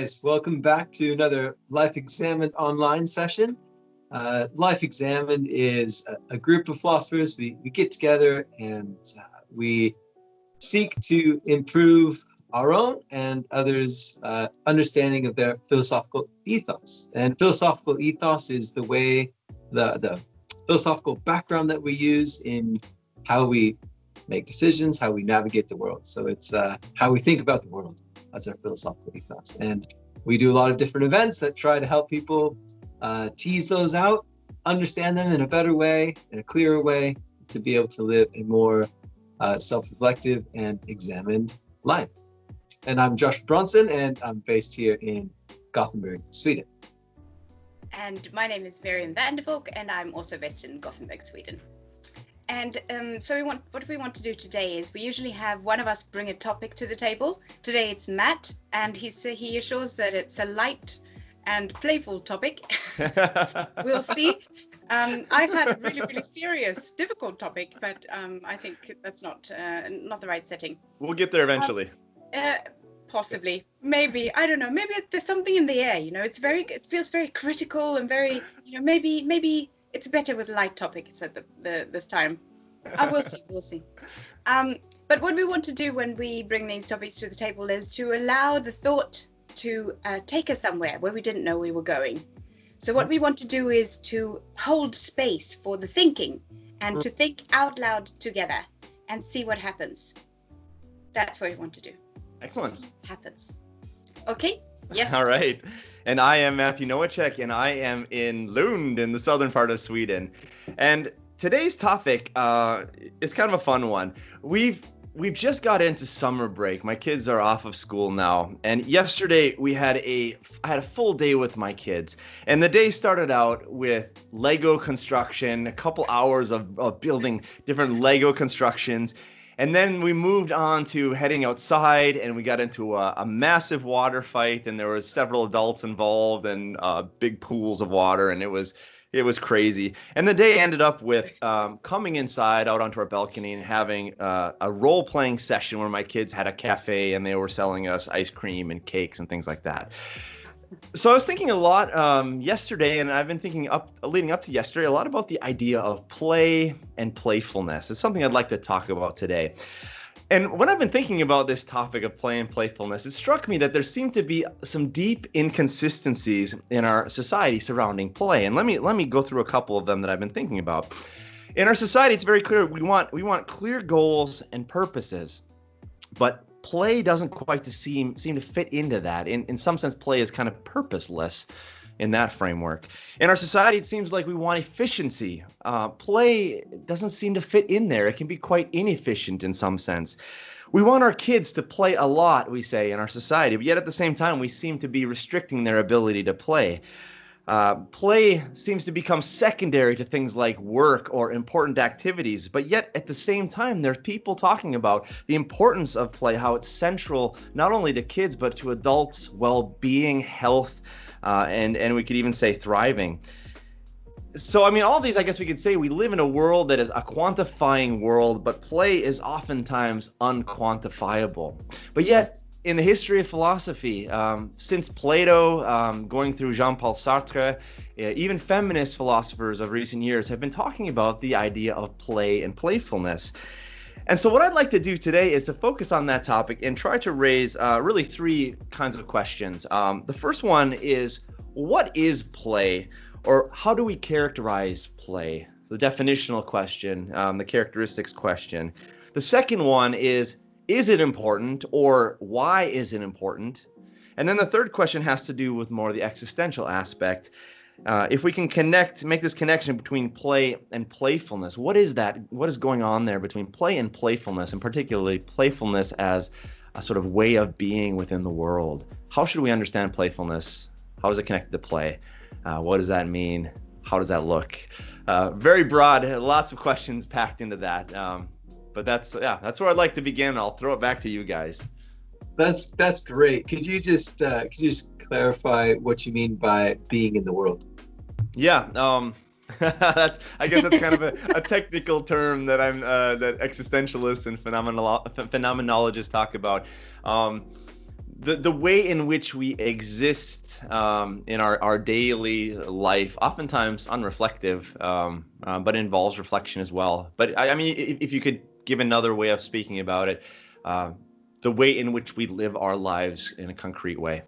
guys, welcome back to another Life.Examined online session. Life.Examined is a group of philosophers. We get together and we seek to improve our own and others' understanding of their philosophical ethos. And philosophical ethos is the way, the philosophical background that we use in how we make decisions, how we navigate the world. So it's how we think about the world. That's our philosophical ethos. And we do a lot of different events that try to help people tease those out, understand them in a better way, in a clearer way, to be able to live a more self-reflective and examined life. And I'm Joshua Bronson, and I'm based here in Gothenburg, Sweden. And my name is Miriam, and I'm also based in Gothenburg, Sweden. And what we want to do today is we usually have one of us bring a topic to the table. Today it's Matt, and he assures that it's a light and playful topic. We'll see. I've had a really, really serious, difficult topic, but I think that's not the right setting. We'll get there eventually. Possibly, maybe, I don't know. Maybe there's something in the air. It feels very critical and very, maybe. It's better with light topics at this time. We'll see. But what we want to do when we bring these topics to the table is to allow the thought to take us somewhere where we didn't know we were going. So what we want to do is to hold space for the thinking and to think out loud together and see what happens. That's what we want to do. Excellent. See what happens. Okay? Yes. All right. And I am Matthew Nowachek, and I am in Lund in the southern part of Sweden. And today's topic is kind of a fun one. We've just got into summer break. My kids are off of school now. And yesterday I had a full day with my kids. And the day started out with Lego construction, a couple hours of building different Lego constructions. And then we moved on to heading outside, and we got into a massive water fight, and there was several adults involved, and big pools of water, and it was crazy. And the day ended up with coming inside out onto our balcony and having a role-playing session where my kids had a cafe, and they were selling us ice cream and cakes and things like that. So I was thinking a lot yesterday, and I've been thinking leading up to yesterday, a lot about the idea of play and playfulness. It's something I'd like to talk about today. And when I've been thinking about this topic of play and playfulness, it struck me that there seem to be some deep inconsistencies in our society surrounding play. And let me go through a couple of them that I've been thinking about. In our society, it's very clear we want clear goals and purposes, but play doesn't quite seem to fit into that. In some sense, play is kind of purposeless in that framework. In our society, it seems like we want efficiency. Play doesn't seem to fit in there. It can be quite inefficient in some sense. We want our kids to play a lot, we say, in our society, but yet at the same time, we seem to be restricting their ability to play. Play seems to become secondary to things like work or important activities, but yet at the same time, there's people talking about the importance of play, how it's central not only to kids, but to adults' well-being, health, and we could even say thriving. So, I mean, all these, I guess we could say we live in a world that is a quantifying world, but play is oftentimes unquantifiable. But yet, in the history of philosophy, since Plato, going through Jean-Paul Sartre, even feminist philosophers of recent years have been talking about the idea of play and playfulness. And so what I'd like to do today is to focus on that topic and try to raise really three kinds of questions. The first one is, what is play, or how do we characterize play? The definitional question, the characteristics question. The second one is it important, or why is it important? And then the third question has to do with more the existential aspect. If we can make this connection between play and playfulness, what is that? What is going on there between play and playfulness, and particularly playfulness as a sort of way of being within the world? How should we understand playfulness? How is it connected to play? What does that mean? How does that look? Very broad, lots of questions packed into that. But that's where I'd like to begin. I'll throw it back to you guys. That's great. Could you just clarify what you mean by being in the world? Yeah, I guess that's kind of a technical term that that existentialists and phenomenologists talk about. the way in which we exist in our daily life, oftentimes unreflective, but involves reflection as well. But I mean, if you could give another way of speaking about it, the way in which we live our lives in a concrete way.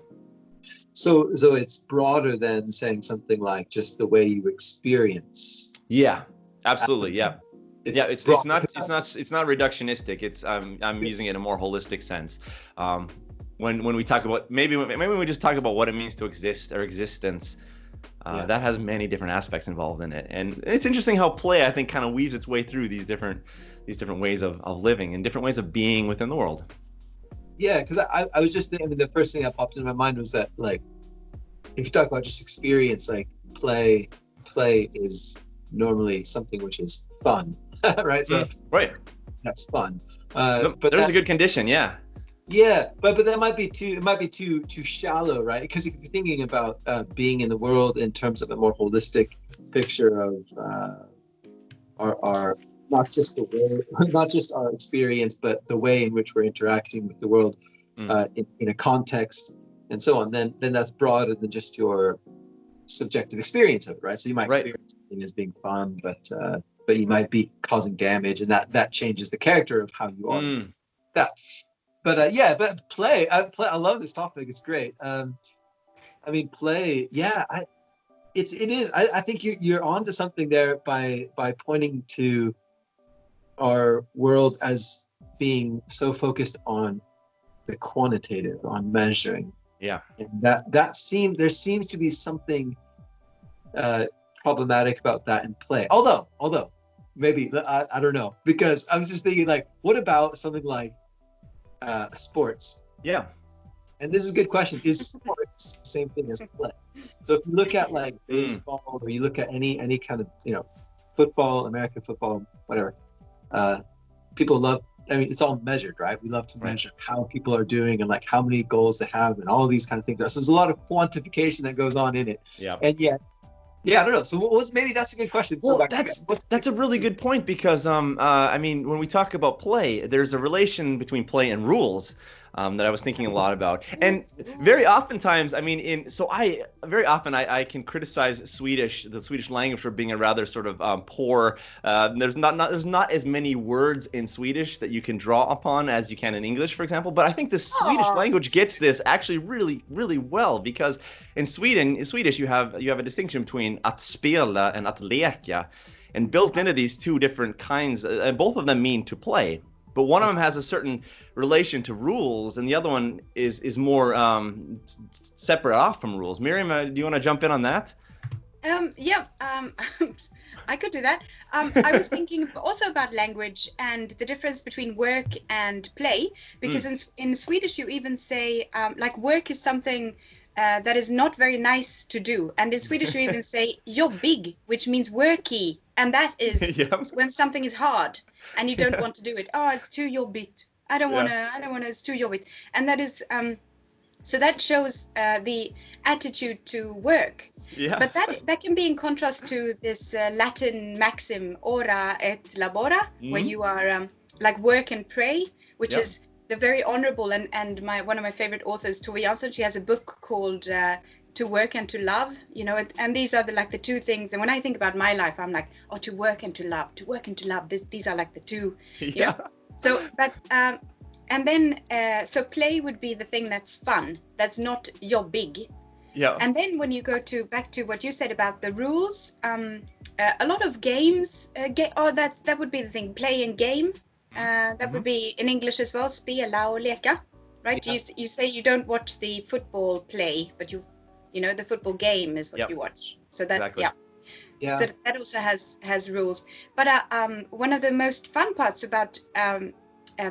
So it's broader than saying something like just the way you experience. Yeah, absolutely. Yeah. It's not reductionistic. It's I'm using it in a more holistic sense. When we talk about maybe we just talk about what it means to exist or existence, that has many different aspects involved in it. And it's interesting how play, I think, kind of weaves its way through these different ways of living and different ways of being within the world. Yeah, because I was just thinking, the first thing that popped into my mind was that, like, if you talk about just experience, like play is normally something which is fun, right? So right, that's fun. But there's a good condition, yeah. Yeah, but that might be too shallow, right? Because if you're thinking about being in the world in terms of a more holistic picture of our not just our experience, but the way in which we're interacting with the world in a context and so on, then that's broader than just your subjective experience of it, right? So you might experience something as being fun, but you might be causing damage, and that changes the character of how you are. But play. I love this topic. It's great. I mean, play. Yeah, it is. I think you're onto something there by pointing to our world as being so focused on the quantitative, on measuring. Yeah. And there seems to be something problematic about that in play. Although maybe I don't know, because I was just thinking, like, what about something like sports? Yeah. And this is a good question. Is sports the same thing as play? So if you look at like baseball, or you look at any kind of, football, American football, whatever, people love, I mean, it's all measured, right? We love to measure how people are doing and like how many goals they have and all these kind of things. So there's a lot of quantification that goes on in it. Yeah. And yet, I don't know. So maybe that's a good question. Well, that's a really good point, because I mean, when we talk about play, there's a relation between play and rules that I was thinking a lot about. And very oftentimes, I mean, I can criticize the Swedish language for being a rather sort of poor. There's not as many words in Swedish that you can draw upon as you can in English, for example. But I think the Swedish language gets this actually really, really well, because in Swedish you have a distinction between att spela and att leka, and built into these two different kinds, and both of them mean to play. But one of them has a certain relation to rules, and the other one is more separate off from rules. Miriam, do you want to jump in on that? I could do that. I was thinking also about language and the difference between work and play, because in Swedish you even say like work is something that is not very nice to do, and in Swedish you even say jobbig, which means worky, and that is when something is hard and you don't want to do it. Oh, it's too jobbigt. I don't want to, it's too jobbigt. And that is, so that shows the attitude to work. Yeah. But that can be in contrast to this Latin maxim, ora et labora, where you are like work and pray, which is the very honorable and one of my favorite authors, Tove Jansson, she has a book called To Work and to Love, and these are the two things. And when I think about my life, I'm like, to work and to love, these are like the two. Yeah. So, but and then so play would be the thing that's fun, that's not jobbig. Yeah. And then when you go back to what you said about the rules, a lot of games, that would be the thing, play and game. That would be in English as well, spela och leka, right? Yeah. You say you don't watch the football play, but the football game is what you watch. So that, yeah. So that also has rules. But one of the most fun parts about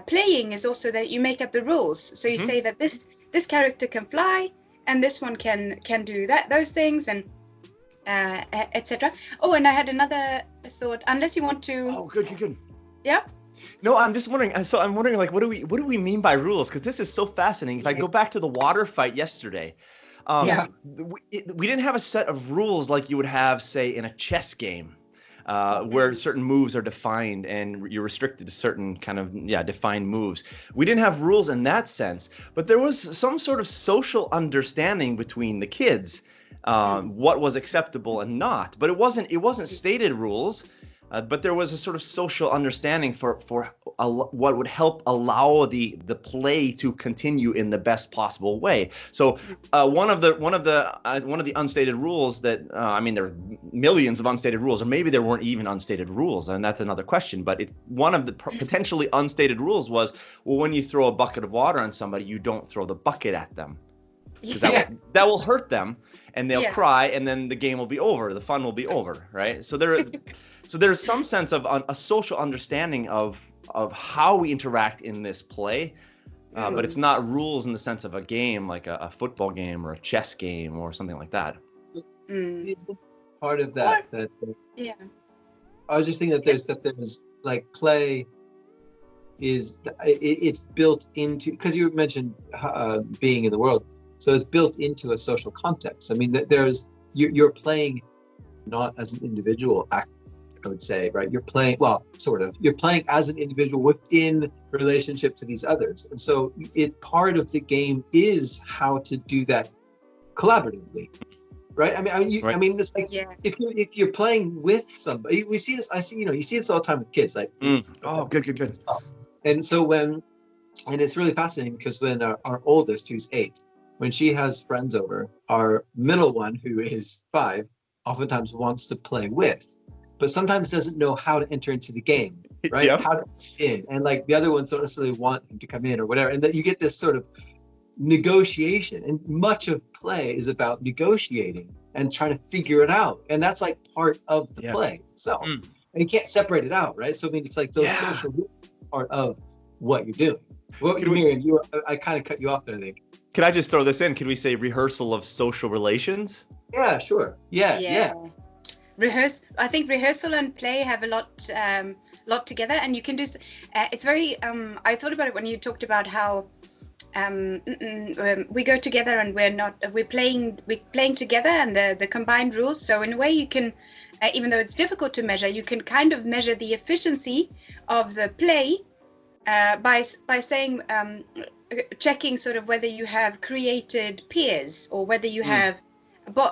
playing is also that you make up the rules. So you say that this character can fly, and this one can do those things, and etc. Oh, and I had another thought. Unless you want to. Oh, good. Yeah. No, I'm just wondering. So I'm wondering, like, what do we mean by rules? Because this is so fascinating. If I go back to the water fight yesterday, we didn't have a set of rules like you would have, say, in a chess game. where certain moves are defined and you're restricted to certain kind of defined moves. We didn't have rules in that sense, but there was some sort of social understanding between the kids, what was acceptable and not. But it wasn't stated rules. But there was a sort of social understanding for what would help allow the play to continue in the best possible way. So one of the unstated rules that I mean, there are millions of unstated rules, or maybe there weren't even unstated rules, and that's another question. But one of the potentially unstated rules was, well, when you throw a bucket of water on somebody, you don't throw the bucket at them, because that will hurt them, and they'll cry, and then the game will be over, the fun will be over, right? So there's some sense of a social understanding of how we interact in this play, but it's not rules in the sense of a game, like a football game or a chess game or something like that. Part of that, I was just thinking that there's like play it's built into, because you mentioned being in the world, so it's built into a social context. I mean, you're playing not as an individual act, I would say, right? You're playing, well, sort of. You're playing as an individual within relationship to these others, and so part of the game is how to do that collaboratively, right? I mean, it's like if you're playing with somebody, we see this. You see this all the time with kids, like, oh, good. And so and it's really fascinating because when our oldest, who's 8, when she has friends over, our middle one, who is 5, oftentimes wants to play with, but sometimes doesn't know how to enter into the game, right? How to in, and like the other ones don't necessarily want him to come in or whatever, and that you get this sort of negotiation, and much of play is about negotiating and trying to figure it out, and that's like part of the play itself, and you can't separate it out, right? So I mean, it's like those social rules are part of what you're doing. Well, Miriam, I kind of cut you off there, I think. Can I just throw this in? Can we say rehearsal of social relations? Yeah, sure. Yeah. I think rehearsal and play have a lot together, and you can do. It's very. I thought about it when you talked about how we go together and we're playing together, and the combined rules. So in a way, you can, even though it's difficult to measure, you can kind of measure the efficiency of the play by saying. Checking sort of whether you have created peers or whether you have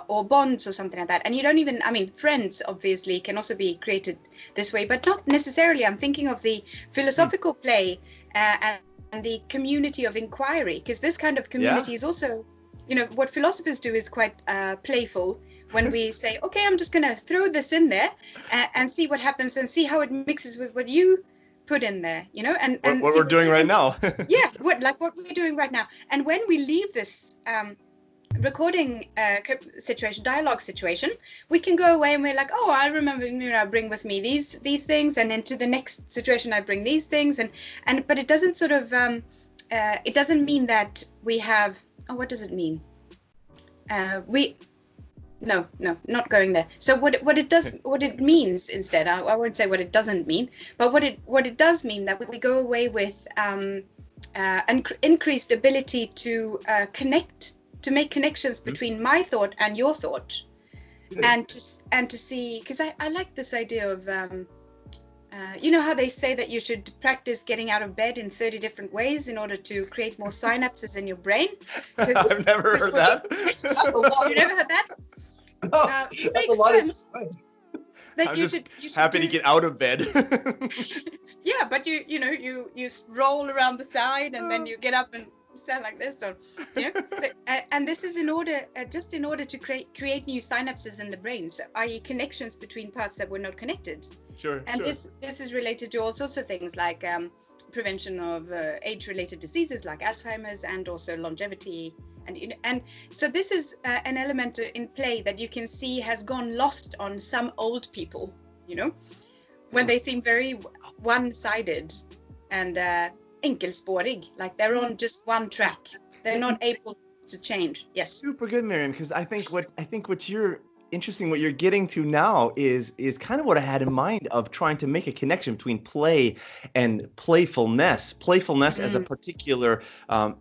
or bonds or something like that. And you don't even, I mean, friends obviously can also be created this way, but not necessarily. I'm thinking of the philosophical play and the community of inquiry, because this kind of community is also, what philosophers do is quite playful. When we say, okay, I'm just going to throw this in there and see what happens and see how it mixes with what you put in there, and what we're doing right now. what we're doing right now. And when we leave this recording dialogue situation, we can go away and we're like, oh, I remember, I bring with me these things, and into the next situation I bring these things, and but it doesn't sort of it doesn't mean that we have. Oh, what does it mean? No, not going there. So what it means instead, I won't say what it doesn't mean, but what it does mean that we go away with an increased ability to make connections between my thought and your thought, and to see, because I like this idea of how they say that you should practice getting out of bed in 30 different ways in order to create more synapses in your brain. I've never heard that. You never heard that? No, that's a lot of sense. I'm just happy to get out of bed. Yeah, but you roll around the side and then you get up and stand like this, or and this is in order to create new synapses in the brain, so i.e. connections between parts that were not connected. Sure. And this is related to all sorts of things like prevention of age-related diseases like Alzheimer's, and also longevity. And so this is an element in play that you can see has gone lost on some old people, when they seem very one-sided and enkelspårig, like they're on just one track. They're not able to change. Yes. Super good, Miriam, because I think what you're getting to now is kind of what I had in mind of trying to make a connection between play and playfulness. Playfulness as a particular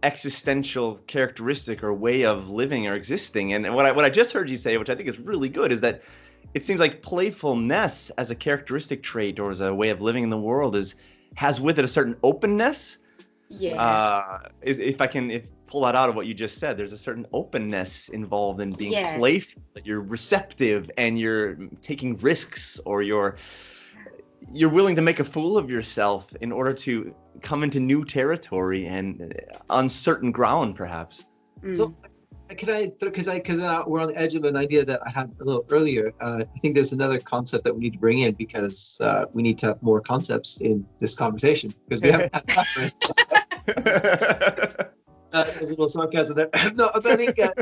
existential characteristic or way of living or existing. And what I just heard you say, which I think is really good, is that it seems like playfulness as a characteristic trait or as a way of living in the world has with it a certain openness. Yeah. If pull that out of what you just said, there's a certain openness involved in being playful, that you're receptive and you're taking risks, or you're willing to make a fool of yourself in order to come into new territory and uncertain ground, perhaps. So can I, because we're on the edge of an idea that I had a little earlier. I think there's another concept that we need to bring in, because we need to have more concepts in this conversation, because we haven't had that. There's a little sarcasm there. No, but I think that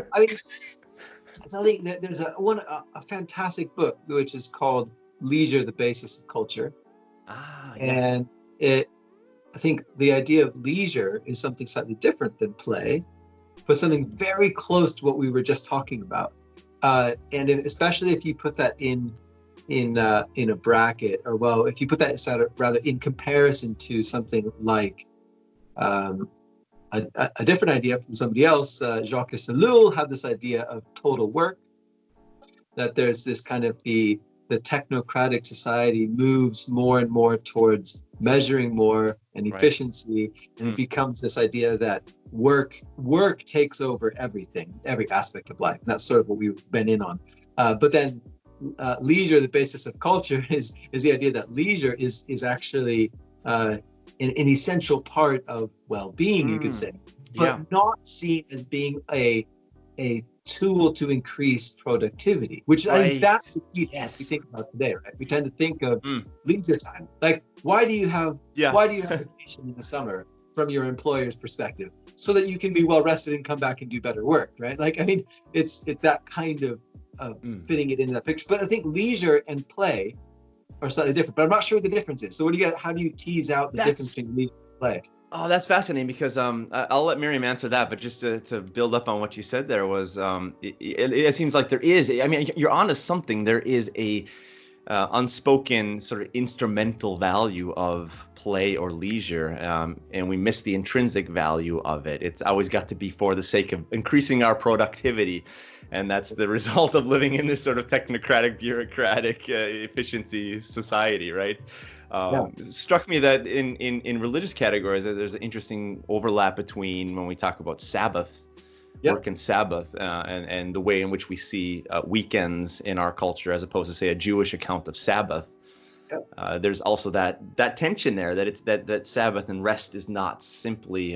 there's a fantastic book which is called Leisure, the Basis of Culture. And I think the idea of leisure is something slightly different than play, but something very close to what we were just talking about. And especially if you put that in a bracket, or if you put that rather in comparison to something like a different idea from somebody else, Jacques Ellul had this idea of total work, that there's this kind of the technocratic society moves more and more towards measuring more and efficiency, and it becomes this idea that work takes over everything, every aspect of life. And that's sort of what we've been in on. But then leisure, the basis of culture, is the idea that leisure is actually an essential part of well-being, you could say, but not seen as being a tool to increase productivity, which I think that's the key thing we think about today, right? We tend to think of leisure time. Like, why do you have vacation in the summer from your employer's perspective? So that you can be well rested and come back and do better work, right? Like, I mean, it's that kind of fitting it into that picture. But I think leisure and play are slightly different, but I'm not sure what the difference is. So how do you tease out the difference between leisure and play? Oh, that's fascinating, because I'll let Miriam answer that, but just to build up on what you said there was, it seems like there is, I mean, you're onto something. There is a unspoken sort of instrumental value of play or leisure, and we miss the intrinsic value of it. It's always got to be for the sake of increasing our productivity, and that's the result of living in this sort of technocratic, bureaucratic efficiency society, right? It struck me that in religious categories, there's an interesting overlap between when we talk about Sabbath, work and Sabbath, and the way in which we see weekends in our culture, as opposed to, say, a Jewish account of Sabbath. There's also that tension there, that it's that Sabbath and rest is not simply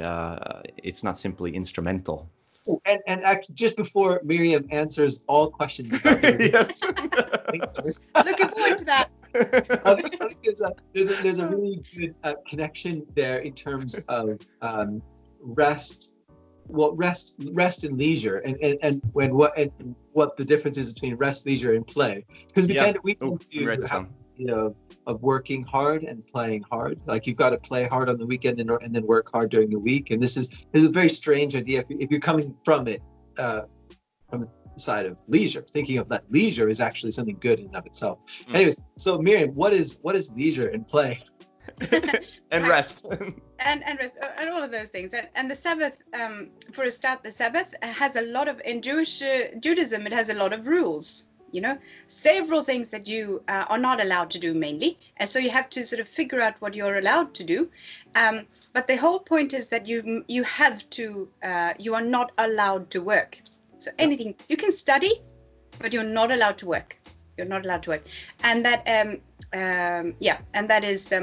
instrumental. Oh, and actually, just before Miriam answers all questions about yes. Looking forward to that. I think there's a really good connection there in terms of rest. Well, rest and leisure, and what the difference is between rest, leisure, and play. Because we tend to have, of working hard and playing hard. Like, you've got to play hard on the weekend and then work hard during the week. And this is a very strange idea if you're coming from it from the side of leisure, thinking of that leisure is actually something good in and of itself. Anyways, so Miriam, what is leisure and play? And rest. and rest, and all of those things. And the Sabbath, for a start, the Sabbath has a lot of, in Judaism, it has a lot of rules. Several things that you are not allowed to do, mainly, and so you have to sort of figure out what you're allowed to do. But the whole point is that you have to, you are not allowed to work. So anything you can study, but you're not allowed to work. You're not allowed to work, and that and that is.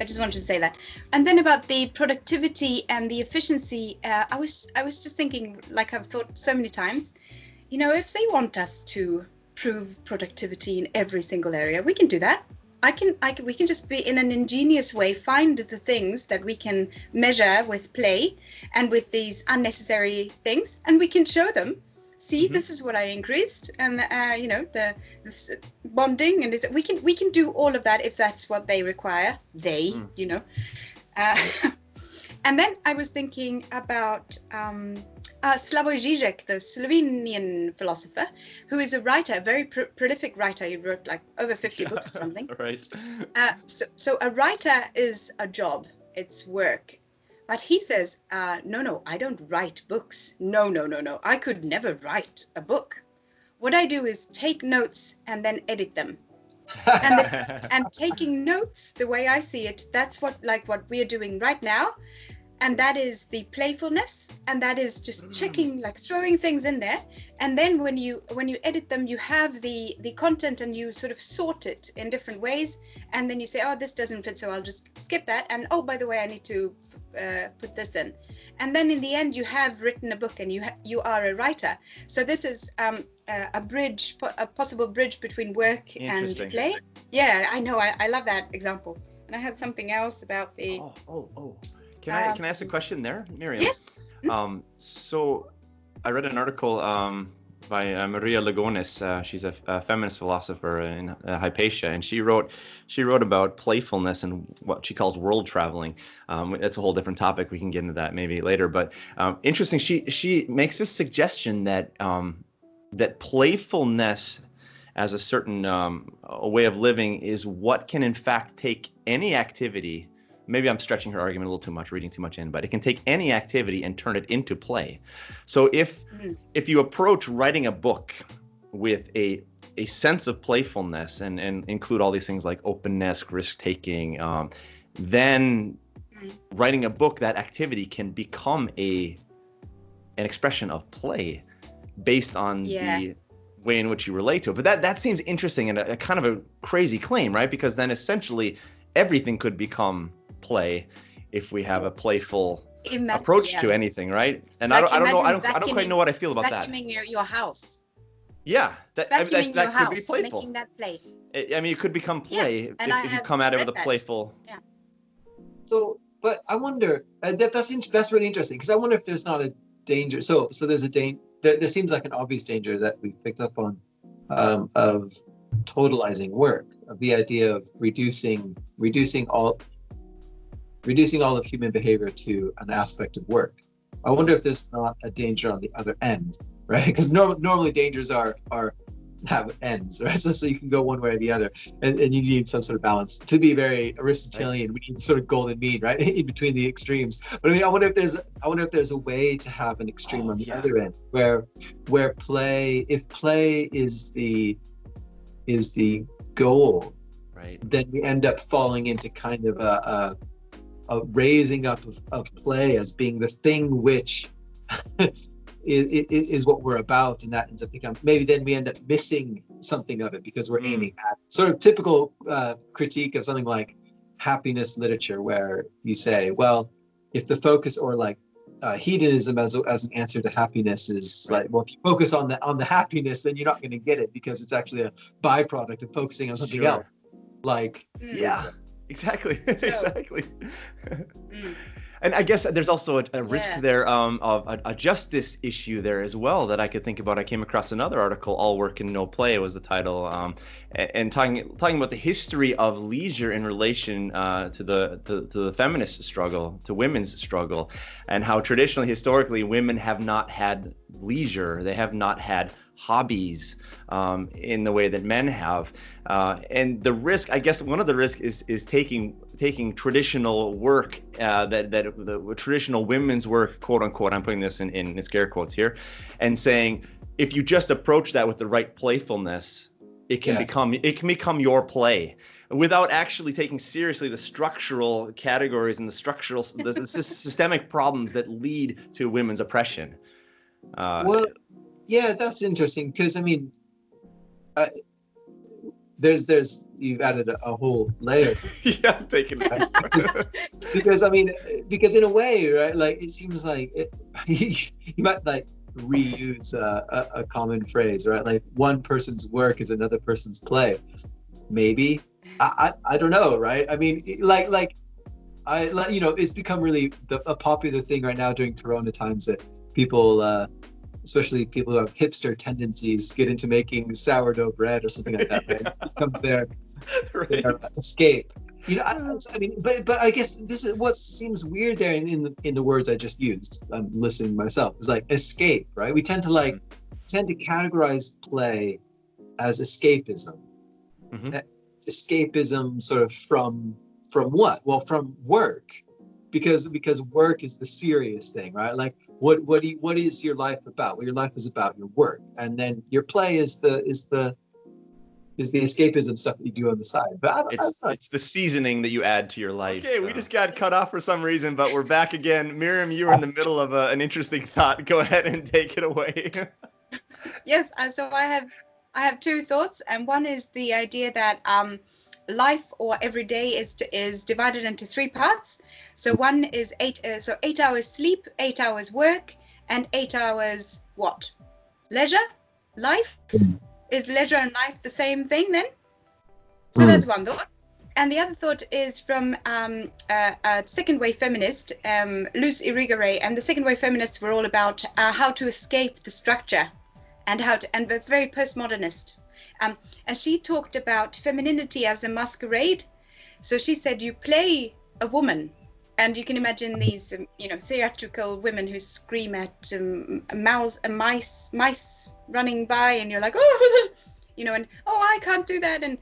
I just wanted to say that. And then about the productivity and the efficiency, I was just thinking, like I've thought so many times, if they want us to prove productivity in every single area, we can do that. We can just be, in an ingenious way, find the things that we can measure with play and with these unnecessary things, and we can show them. See, this is what I increased, and this bonding, and we can do all of that if that's what they require. And then I was thinking about Slavoj Žižek, the Slovenian philosopher, who is a writer, a very prolific writer. He wrote like over 50 books or something. Right. So a writer is a job. It's work. But he says, no, I don't write books. No. I could never write a book. what I do is take notes and then edit them. And taking notes, the way I see it, that's what we're doing right now. And that is the playfulness, and that is just checking, like throwing things in there. And then when you edit them, you have the content and you sort of sort it in different ways. And then you say, oh, this doesn't fit, so I'll just skip that. And oh, by the way, I need to put this in. And then in the end, you have written a book, and you are a writer. So this is a possible bridge between work and play. Yeah, I know. I love that example. And I had something else about the. Can I ask a question there, Miriam? Yes. So I read an article by Maria Lugones. She's a feminist philosopher in Hypatia, and she wrote about playfulness and what she calls world traveling. That's a whole different topic. We can get into that maybe later. But interesting. She makes this suggestion that that playfulness as a certain a way of living is what can in fact take any activity. Maybe I'm stretching her argument a little too much, reading too much in, but it can take any activity and turn it into play. So if you approach writing a book with a sense of playfulness and include all these things like openness, risk-taking, then writing a book, that activity can become an expression of play based on the way in which you relate to it. But that seems interesting and a kind of a crazy claim, right? Because then essentially everything could become play if we have a playful approach to anything, right? And I don't quite know what I feel about that. Vacuuming your house. Yeah, that could be playful. Making that play. I mean, it could become play if you come at it with a playful. Yeah. So, but I wonder that's really interesting, because I wonder if there's not a danger. So there's a danger. There seems like an obvious danger that we've picked up on of totalizing work, of the idea of reducing all of human behavior to an aspect of work. I wonder if there's not a danger on the other end, right? Because normally dangers have ends, right? So you can go one way or the other, and you need some sort of balance. To be very Aristotelian, we need sort of golden mean, right, in between the extremes. But I mean, I wonder if there's a way to have an extreme on the other end, where play is the goal, right? Then we end up falling into kind of a raising up of play as being the thing which is what we're about, and that ends up becoming, maybe then we end up missing something of it because we're aiming at sort of typical critique of something like happiness literature, where you say, well, if the focus, or like hedonism as an answer to happiness is like, well, if you focus on the happiness, then you're not going to get it because it's actually a byproduct of focusing on something else. Like, exactly. Exactly. And I guess there's also a risk there of a justice issue there as well that I could think about. I came across another article, "All Work and No Play" was the title, and talking about the history of leisure in relation to the feminist struggle, to women's struggle, and how traditionally, historically, women have not had leisure. They have not had hobbies in the way that men have, and the risk, I guess, one of the risks is taking traditional work, that the traditional women's work, quote unquote, I'm putting this in scare quotes here, and saying, if you just approach that with the right playfulness, it can become your play, without actually taking seriously the structural categories and the systemic problems that lead to women's oppression. Yeah, that's interesting, because I mean, there's you've added a whole layer. Yeah, I'm taking it. because in a way, right, like it seems like you might like reuse a common phrase, right? Like one person's work is another person's play. Maybe I don't know, right? I mean, it's become really a popular thing right now during Corona times that people. Especially people who have hipster tendencies get into making sourdough bread or something like that, right? It becomes their escape. I mean, but I guess this is what seems weird there in the words I just used. I'm listening myself. It's like escape, right? We tend to categorize play as escapism. Mm-hmm. Escapism sort of from what? Well, from work. because work is the serious thing, right? Like what is your life about? Well, your life is about your work, and then your play is the escapism stuff that you do on the side. But it's the seasoning that you add to your life. Okay, we just got cut off for some reason, but we're back again. Miriam, you were in the middle of an interesting thought. Go ahead and take it away. Yes, so I have two thoughts, and one is the idea that life or every day is divided into three parts. So one is 8 hours sleep, 8 hours work, and 8 hours what? Leisure? Life? Is leisure and life the same thing then? So that's one thought. And the other thought is from a second wave feminist, Luz Irigaray, and the second wave feminists were all about how to escape the structure and they're very postmodernist. And she talked about femininity as a masquerade. So she said you play a woman, and you can imagine these, theatrical women who scream at mice running by, and you're like, oh, and I can't do that, and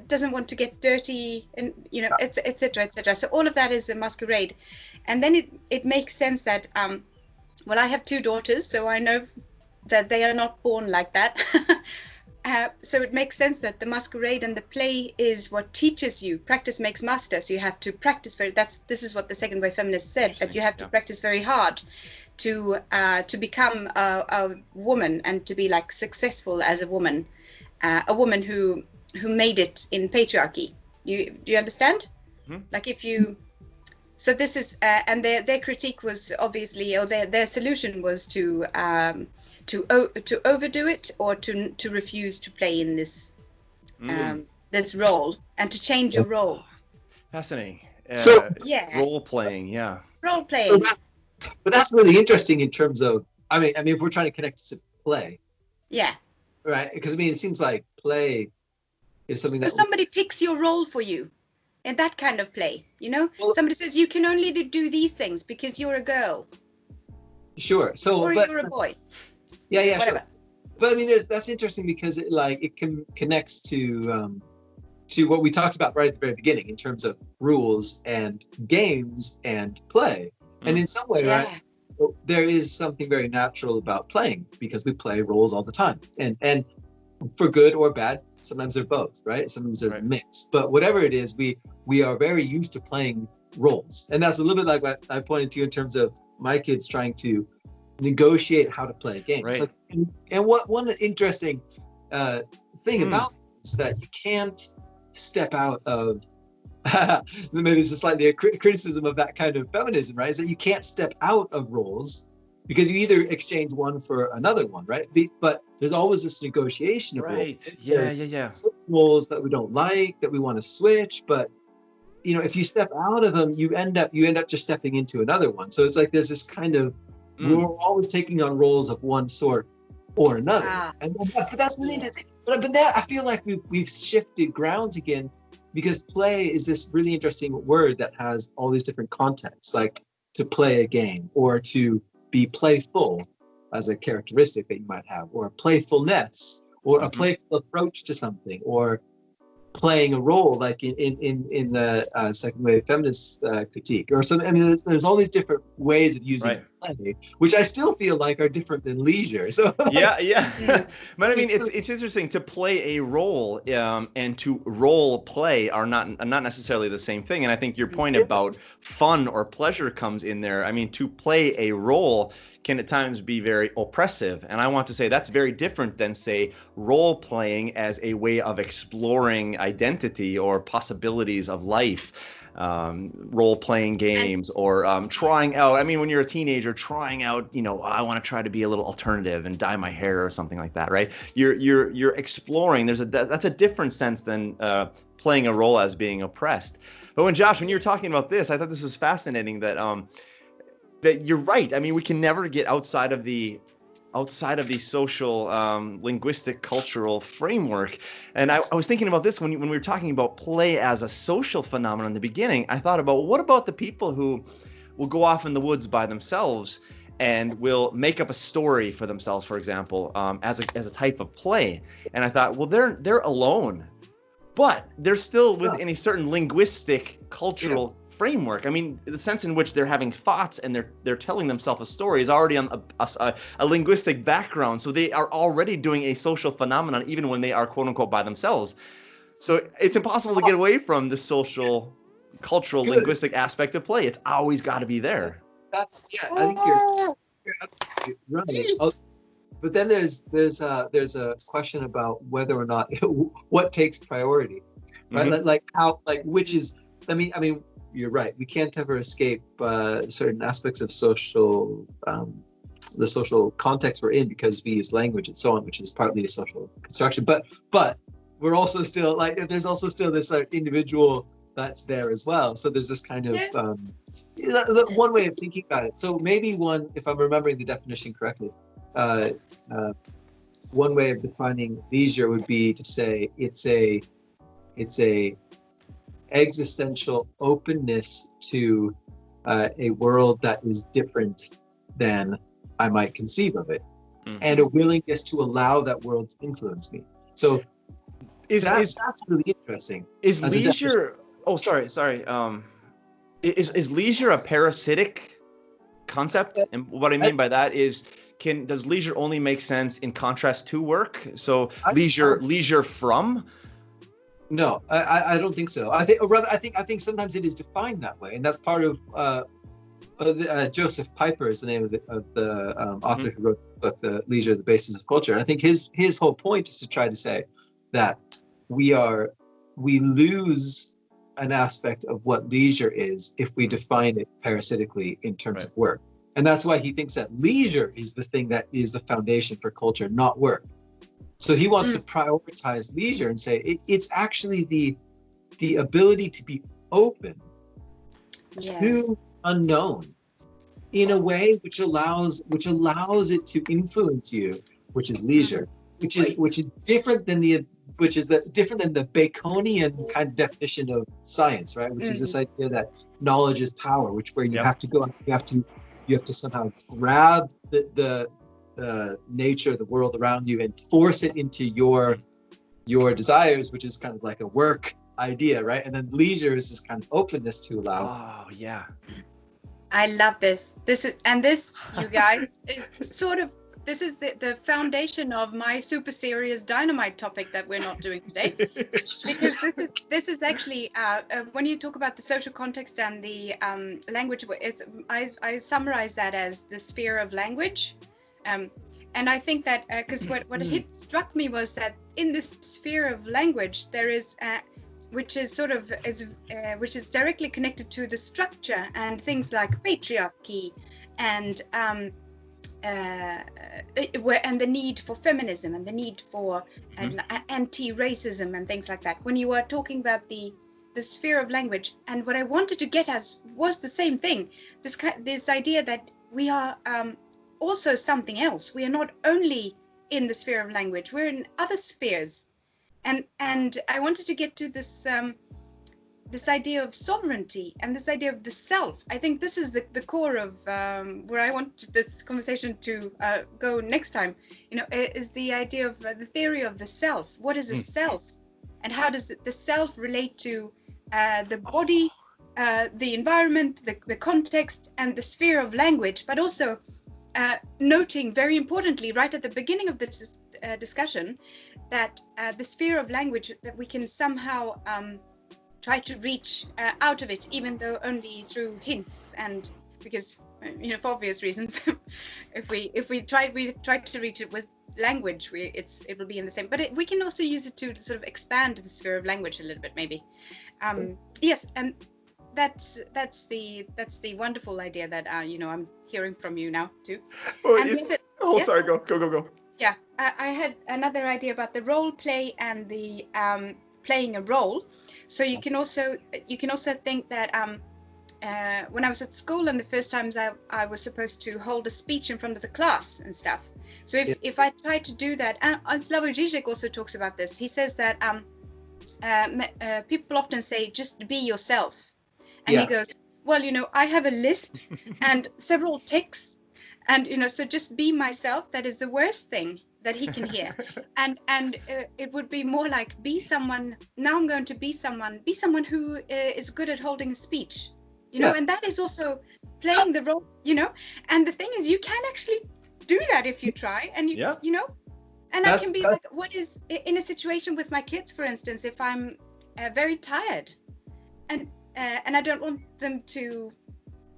doesn't want to get dirty, and etc., etc. So all of that is a masquerade, and then it makes sense that well, I have two daughters, so I know that they are not born like that. So it makes sense that the masquerade and the play is what teaches you. Practice makes master. So you have to practice this is what the second wave feminists said, that you have to practice very hard to become a woman and to be like successful as a woman who made it in patriarchy. Do you understand? Mm-hmm. Like if you. So this is, and their critique was obviously, or their solution was to overdo it, or to refuse to play in this this role, and to change your role. Fascinating. Yeah. Role playing, yeah. Role playing. But that's really interesting in terms of, I mean, if we're trying to connect to play. Yeah. Right, because it seems like play is something that somebody picks your role for you. And that kind of play, well, somebody says you can only do these things because you're a girl. Sure. Or you're a boy. Yeah. Whatever. Sure. But that's interesting because it connects to what we talked about right at the very beginning in terms of rules and games and play. And in some way, right, there is something very natural about playing because we play roles all the time, and for good or bad. Sometimes they're both, right? Sometimes they're mixed. But whatever it is, we are very used to playing roles. And that's a little bit like what I pointed to in terms of my kids trying to negotiate how to play a game. Right. Like, and what one interesting thing about it is that you can't step out of, maybe it's slightly a criticism of that kind of feminism, right? Is that you can't step out of roles because you either exchange one for another one, right? But there's always this negotiation of roles. Yeah. Roles that we don't like, that we want to switch, but if you step out of them, you end up just stepping into another one. So it's like there's this kind of we're always taking on roles of one sort or another. But that's really interesting. But that I feel like we've shifted grounds again, because play is this really interesting word that has all these different contexts, like to play a game or to be playful as a characteristic that you might have, or playfulness, or a playful approach to something, or playing a role, like in the second wave feminist critique, or something. There's all these different ways of using play, which I still feel like are different than leisure. So yeah. But it's interesting to play a role, and to role play are not necessarily the same thing. And I think your point about fun or pleasure comes in there. To play a role can at times be very oppressive. And I want to say that's very different than, say, role playing as a way of exploring identity or possibilities of life. Role-playing games, or trying out, when you're a teenager, trying out, I want to try to be a little alternative and dye my hair or something like that, right? You're exploring. That's a different sense than playing a role as being oppressed. But when you're talking about this, I thought this was fascinating that you're right. We can never get outside of the social, linguistic, cultural framework. And I was thinking about this when we were talking about play as a social phenomenon in the beginning. I thought about, what about the people who will go off in the woods by themselves and will make up a story for themselves, for example, as a type of play? And I thought, well, they're alone, but they're still within a certain linguistic, cultural framework. I mean, the sense in which they're having thoughts and they're telling themselves a story is already on a linguistic background. So they are already doing a social phenomenon, even when they are quote unquote by themselves. So it's impossible to get away from the social, cultural, linguistic aspect of play. It's always got to be there. I think you're absolutely right. But then there's a question about whether or not what takes priority, right? Mm-hmm. Like how, like which is. I mean, you're right. We can't ever escape certain aspects of social, the social context we're in, because we use language and so on, which is partly a social construction. But we're also still like, there's also still this individual that's there as well. So there's this kind of one way of thinking about it. So maybe one, if I'm remembering the definition correctly, one way of defining leisure would be to say it's a existential openness to a world that is different than I might conceive of it, and a willingness to allow that world to influence me. So that's really interesting. Is leisure? Oh, sorry. Is leisure a parasitic concept? And what I mean by that is, does leisure only make sense in contrast to work? So leisure from? No, I don't think so. I think sometimes it is defined that way, and that's part of Joseph Piper is the name of the author who wrote the book, The Leisure, the Basis of Culture. And I think his whole point is to try to say that we lose an aspect of what leisure is if we define it parasitically in terms of work. And that's why he thinks that leisure is the thing that is the foundation for culture, not work. So he wants to prioritize leisure and say it's actually the ability to be open to unknown in a way which allows it to influence you, which is leisure, which is different than the Baconian kind of definition of science, right? Which is this idea that knowledge is power, where you have to go, you have to somehow grab the nature, the world around you, and force it into your desires, which is kind of like a work idea, right? And then leisure is this kind of openness to allow. Oh yeah, I love this. This, you guys, is the foundation of my super serious dynamite topic that we're not doing today, because this is actually when you talk about the social context and the language, I summarize that as the sphere of language. And I think that because what struck me was that in this sphere of language there is which is directly connected to the structure and things like patriarchy and the need for feminism and the need for anti-racism and things like that. When you are talking about the sphere of language, and what I wanted to get at was the same thing. This idea that we are also something else. We are not only in the sphere of language, we're in other spheres. And I wanted to get to this this idea of sovereignty and this idea of the self. I think this is the core of where I want this conversation to go next time, is the idea of the theory of the self. What is a self? And how does the self relate to the body, the environment, the context, and the sphere of language, but also noting very importantly right at the beginning of this discussion that the sphere of language, that we can somehow try to reach out of it, even though only through hints, and because for obvious reasons if we try to reach it with language, it will be in the same, but we can also use it to sort of expand the sphere of language a little bit, maybe. Yes, and that's the wonderful idea that I'm hearing from you now too. Well, sorry, go. Yeah, I had another idea about the role play and the playing a role. So you can also think that when I was at school and the first times I was supposed to hold a speech in front of the class and stuff. So if I try to do that, and Slavoj Žižek also talks about this. He says that people often say just be yourself, and he goes, well, I have a lisp and several tics, and so just be myself. That is the worst thing that he can hear. and it would be more like be someone. Now I'm going to be someone who is good at holding a speech. you know, and that is also playing the role, you know. And the thing is, you can actually do that if you try, and you know. And I can be like, what is in a situation with my kids, for instance, if I'm very tired, and I don't want them to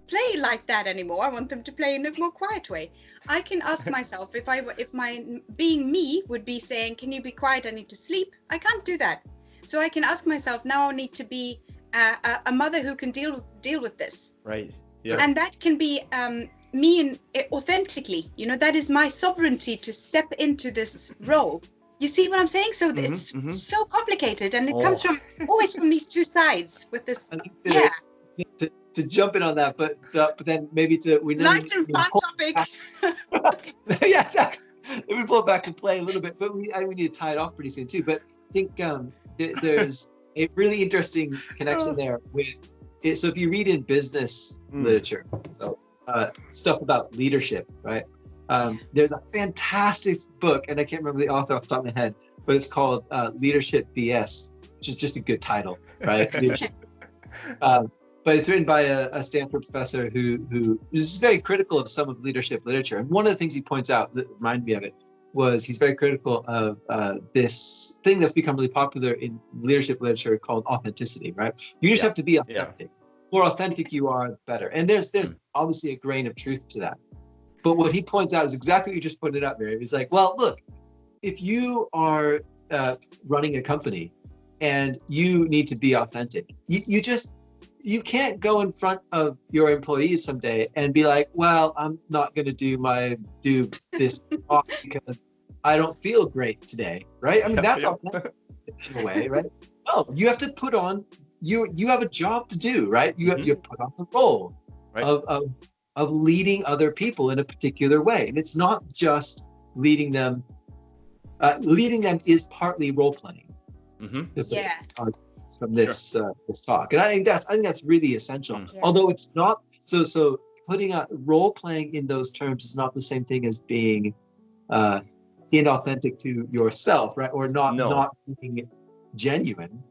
play like that anymore. I want them to play in a more quiet way. I can ask myself if my being me would be saying, "Can you be quiet? I need to sleep." I can't do that. So I can ask myself, now I need to be a mother who can deal with this. Right. Yeah. And that can be me authentically. You know, that is my sovereignty to step into this role. You see what I'm saying? So it's so complicated, and it comes from always from these two sides with this. To jump in on that, but then maybe light and fun topic. Yeah, exactly. We pull it back to play a little bit, but we need to tie it off pretty soon too. But I think there's a really interesting connection there with it. So if you read in business literature, so stuff about leadership, right? There's a fantastic book, and I can't remember the author off the top of my head, but it's called Leadership BS, which is just a good title, right? But it's written by a Stanford professor who is very critical of some of leadership literature. And one of the things he points out that reminded me of it was he's very critical of this thing that's become really popular in leadership literature called authenticity, right? You just have to be authentic. The more authentic you are, the better. And there's obviously a grain of truth to that. But what he points out is exactly what you just pointed out, Miriam. He's like, well, look, if you are running a company and you need to be authentic, you can't go in front of your employees someday and be like, well, I'm not going to do this talk because I don't feel great today, right? I mean, that's authentic in a way, right? No, you have to put on, you have a job to do, right? You have to put on the role of leading other people in a particular way. And it's not just leading them. Leading them is partly role playing. From this this talk, and I think that's really essential. Although it's not so putting a role playing in those terms is not the same thing as being inauthentic to yourself, right? Or not being genuine.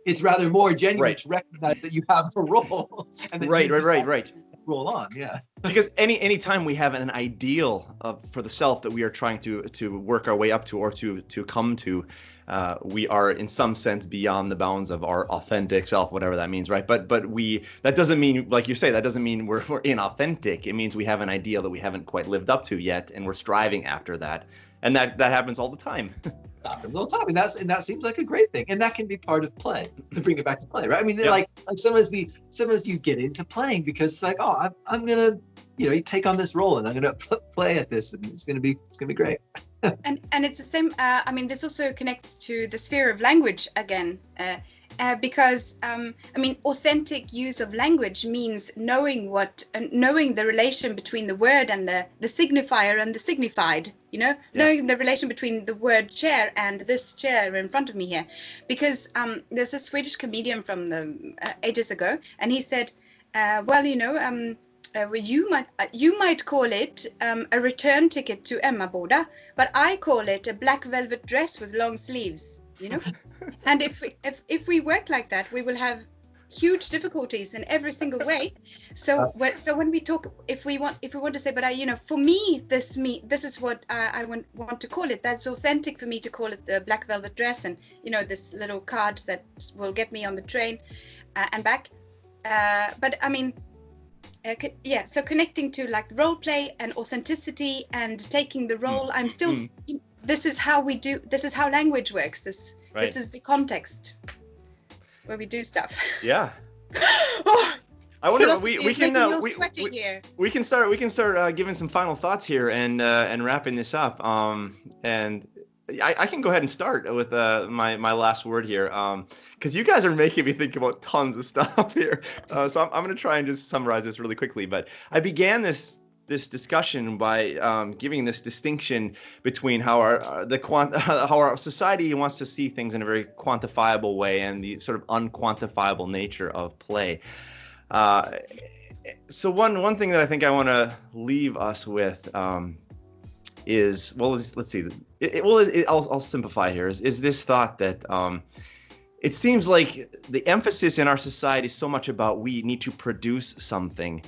It's rather more genuine to recognize that you have a role and that right. Roll on, Because any time we have an ideal for the self that we are trying to work our way up to or to come to, we are in some sense beyond the bounds of our authentic self, whatever that means, right? But that doesn't mean, like you say, that doesn't mean we're inauthentic. It means we have an ideal that we haven't quite lived up to yet, and we're striving after that, and that happens all the time. Happens all the time, and that seems like a great thing, and that can be part of play. To bring it back to play, right? I mean, like sometimes you get into playing because it's like, oh, I'm gonna, you take on this role, and I'm gonna play at this, and it's gonna be great. and it's the same. I mean, this also connects to the sphere of language again, because I mean, authentic use of language means knowing the relation between the word and the signifier and the signified. Knowing the relation between the word chair and this chair in front of me here, because there's a Swedish comedian from the ages ago, and he said, you might call it a return ticket to Emmaboda, but I call it a black velvet dress with long sleeves. And if we work like that, we will have huge difficulties in every single way. So when we talk, if we want to say, but for me, this is what I want to call it. That's authentic for me to call it the black velvet dress, and this little card that will get me on the train and back. But I mean, so connecting to like role play and authenticity and taking the role. I'm still. This is how we do. This is how language works. This is the context where we do stuff. Yeah. I wonder we can start giving some final thoughts here and wrapping this up. And I can go ahead and start with my last word here, because you guys are making me think about tons of stuff here. So I'm going to try and just summarize this really quickly. But I began this discussion by giving this distinction between how our society wants to see things in a very quantifiable way and the sort of unquantifiable nature of play. So one thing that I think I want to leave us with is, well, let's see. I'll simplify here. Is this thought that it seems like the emphasis in our society is so much about we need to produce something.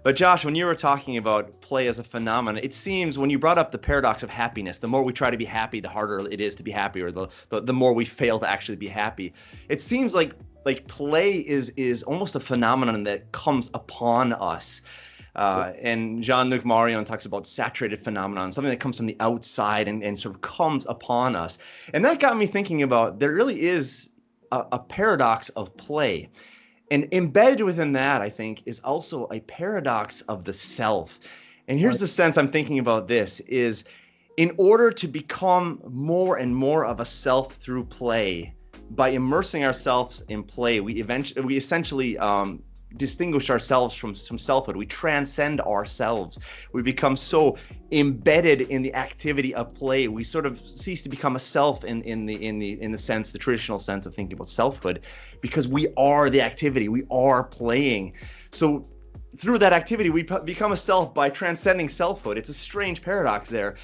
But Josh, when you were talking about play as a phenomenon, it seems when you brought up the paradox of happiness, the more we try to be happy, the harder it is to be happy, or the more we fail to actually be happy. It seems like play is almost a phenomenon that comes upon us. And Jean-Luc Marion talks about saturated phenomenon, something that comes from the outside and sort of comes upon us. And that got me thinking about there really is a paradox of play. And embedded within that, I think, is also a paradox of the self. And here's the sense I'm thinking about this is in order to become more and more of a self through play, by immersing ourselves in play, we essentially distinguish ourselves from selfhood. We transcend ourselves. We become so embedded in the activity of play. We sort of cease to become a self in the sense, the traditional sense of thinking about selfhood, because we are the activity. We are playing. So through that activity, we become a self by transcending selfhood. It's a strange paradox there.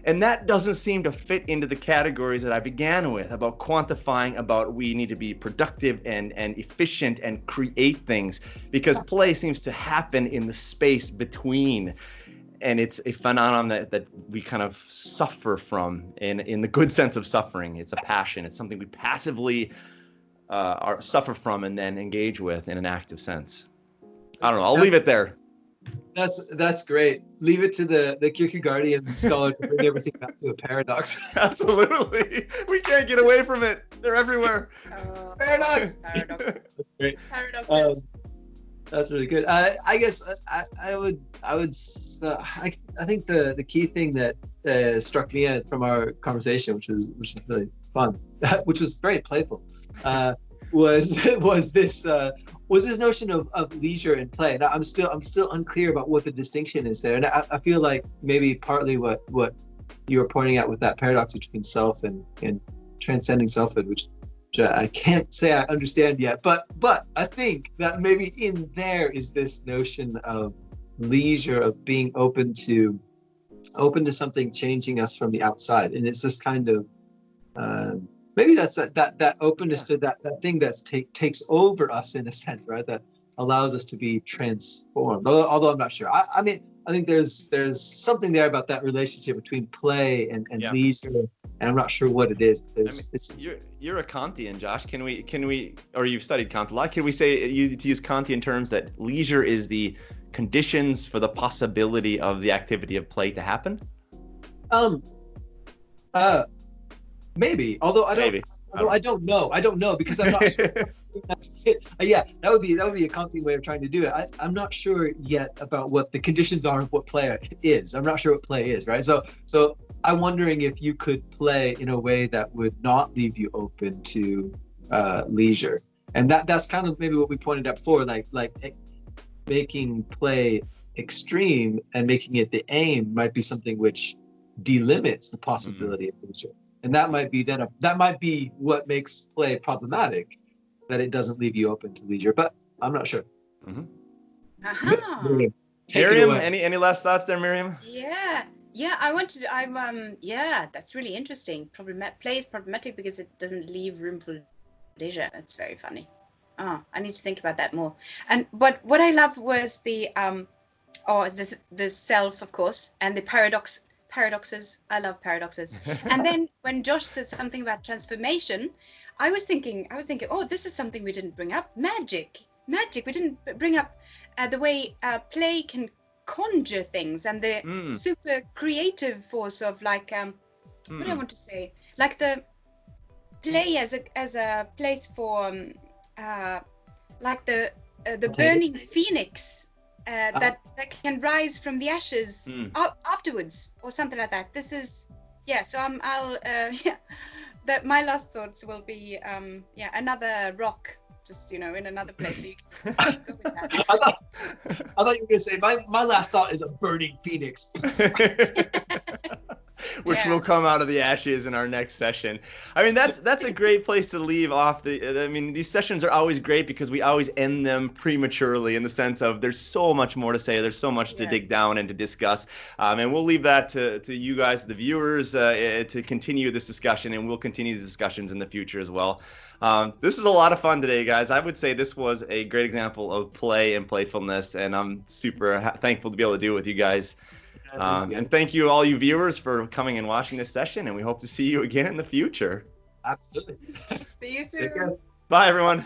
And that doesn't seem to fit into the categories that I began with about quantifying, about we need to be productive and efficient and create things, because play seems to happen in the space between. And it's a phenomenon that we kind of suffer from in the good sense of suffering. It's a passion. It's something we passively suffer from and then engage with in an active sense. I don't know. I'll leave it there. That's great. Leave it to the Kierkegaardian scholar to bring everything back to a paradox. Absolutely. We can't get away from it. They're everywhere. Paradox. Paradox. That's great. Paradoxes. That's really good. I guess I think the key thing that struck me from our conversation, which was really fun, which was very playful, was this notion of leisure and play. And I'm still unclear about what the distinction is there. And I feel like maybe partly what you were pointing out with that paradox between self and transcending selfhood, which I can't say I understand yet, but I think that maybe in there is this notion of leisure, of being open to something changing us from the outside. And it's this kind of maybe that's that openness to that thing that takes over us in a sense, right? That allows us to be transformed. Although I'm not sure. I mean, I think there's something there about that relationship between play and leisure, and I'm not sure what it is. You're a Kantian, Josh. Can we, or you've studied Kant a lot? Can we say to use Kantian terms that leisure is the conditions for the possibility of the activity of play to happen? Maybe, although I don't know because I'm not sure. Yeah, that would be a Kantian way of trying to do it. I'm not sure yet about what the conditions are of what play is. I'm not sure what play is, right? So I'm wondering if you could play in a way that would not leave you open to leisure, and that's kind of maybe what we pointed out before, like making play extreme and making it the aim might be something which delimits the possibility of leisure. And that might be what makes play problematic, that it doesn't leave you open to leisure. But I'm not sure. Mm-hmm. Uh-huh. Miriam, any last thoughts there, Miriam? Yeah. That's really interesting. Play is problematic because it doesn't leave room for leisure. That's very funny. I need to think about that more. And what I love was the self, of course, and the paradoxes. I love paradoxes. And then when Josh said something about transformation, I was thinking, oh, this is something we didn't bring up. Magic. We didn't bring up the way play can conjure things, and the super creative force of what do I want to say? Like the play as a place for like the burning phoenix. That can rise from the ashes afterwards, or something like that. This is So that my last thoughts will be another rock, just in another place. So you can go with that. I thought you were going to say my last thought is a burning phoenix. which will come out of the ashes in our next session. I mean, that's a great place to leave off. I mean, these sessions are always great because we always end them prematurely in the sense of there's so much more to say, there's so much to dig down and to discuss, and we'll leave that to you guys, the viewers, to continue this discussion, and we'll continue these discussions in the future as well. This is a lot of fun today, guys. I would say this was a great example of play and playfulness, and I'm super thankful to be able to do it with you guys. And thank you, all you viewers, for coming and watching this session, and we hope to see you again in the future. Absolutely. See you soon. Bye, everyone.